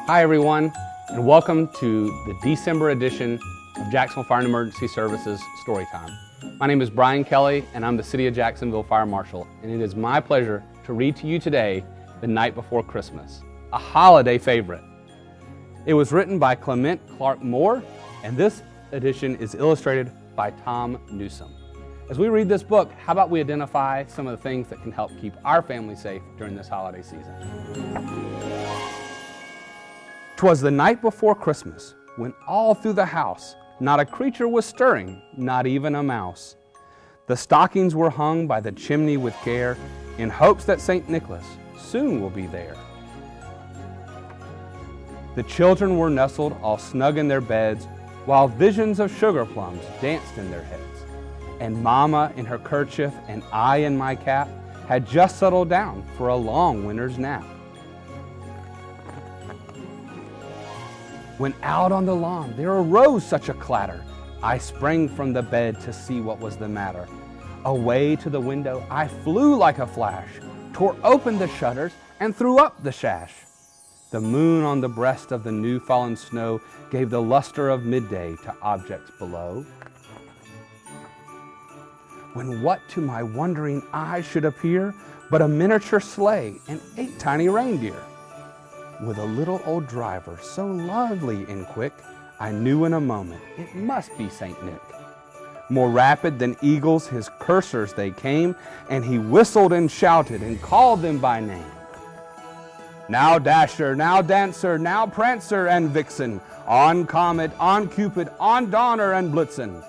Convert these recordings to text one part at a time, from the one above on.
Hi everyone, and welcome to the December edition of Jacksonville Fire and Emergency Services Storytime. My name is Brian Kelly, and I'm the City of Jacksonville Fire Marshal, and it is my pleasure to read to you today The Night Before Christmas, a holiday favorite. It was written by Clement Clark Moore, and this edition is illustrated by Tom Newsom. As we read this book, how about we identify some of the things that can help keep our family safe during this holiday season. 'Twas the night before Christmas, when all through the house not a creature was stirring, not even a mouse. The stockings were hung by the chimney with care, in hopes that St. Nicholas soon will be there. The children were nestled all snug in their beds, while visions of sugar plums danced in their heads. And Mama in her kerchief and I in my cap had just settled down for a long winter's nap. When out on the lawn there arose such a clatter, I sprang from the bed to see what was the matter. Away to the window I flew like a flash, tore open the shutters and threw up the sash. The moon on the breast of the new fallen snow gave the luster of midday to objects below. When what to my wondering eye should appear but a miniature sleigh and 8 tiny reindeer. With a little old driver so lovely and quick, I knew in a moment it must be St. Nick. More rapid than eagles his coursers they came, and he whistled and shouted and called them by name. Now Dasher, now Dancer, now Prancer and Vixen, on Comet, on Cupid, on Donner and Blitzen.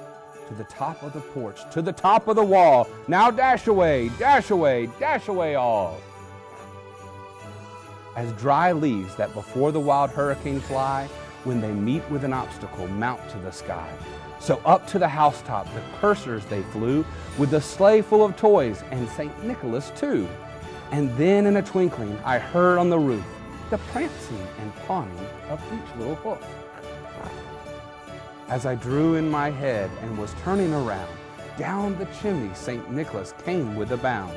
To the top of the porch, to the top of the wall, now dash away, dash away, dash away all. As dry leaves that before the wild hurricane fly, when they meet with an obstacle, mount to the sky. So up to the housetop the coursers they flew, with the sleigh full of toys and St. Nicholas too. And then in a twinkling I heard on the roof the prancing and pawing of each little hoof. As I drew in my head and was turning around, down the chimney St. Nicholas came with a bound.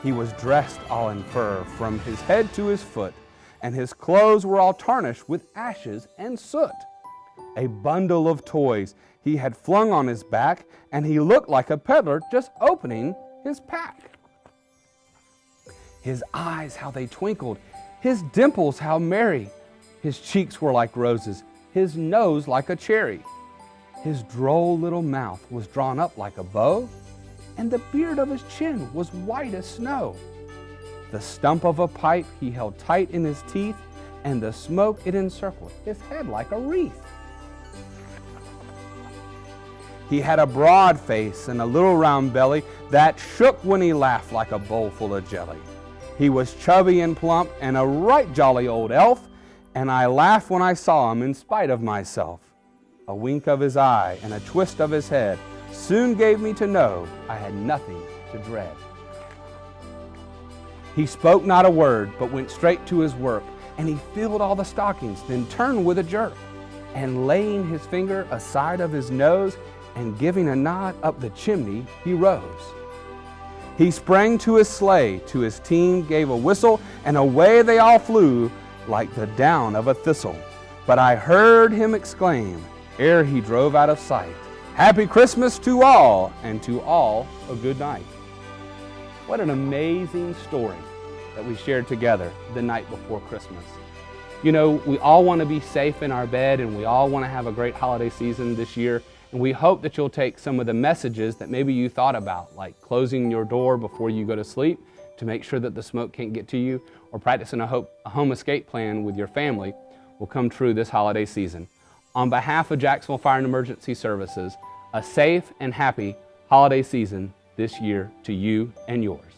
He was dressed all in fur from his head to his foot, and his clothes were all tarnished with ashes and soot. A bundle of toys he had flung on his back, and he looked like a peddler just opening his pack. His eyes, how they twinkled, his dimples, how merry. His cheeks were like roses, his nose like a cherry. His droll little mouth was drawn up like a bow, and the beard of his chin was white as snow. The stump of a pipe he held tight in his teeth, and the smoke it encircled his head like a wreath. He had a broad face and a little round belly that shook when he laughed like a bowl full of jelly. He was chubby and plump and a right jolly old elf, and I laughed when I saw him in spite of myself. A wink of his eye and a twist of his head soon gave me to know I had nothing to dread. He spoke not a word, but went straight to his work, and he filled all the stockings, then turned with a jerk, and laying his finger aside of his nose, and giving a nod up the chimney, he rose. He sprang to his sleigh, to his team gave a whistle, and away they all flew like the down of a thistle. But I heard him exclaim, ere he drove out of sight, Happy Christmas to all, and to all a good night. What an amazing story that we shared together the night before Christmas. You know, we all want to be safe in our bed, and we all want to have a great holiday season this year, and we hope that you'll take some of the messages that maybe you thought about, like closing your door before you go to sleep to make sure that the smoke can't get to you, or practicing a home escape plan with your family, will come true this holiday season. On behalf of Jacksonville Fire and Emergency Services, a safe and happy holiday season this year to you and yours.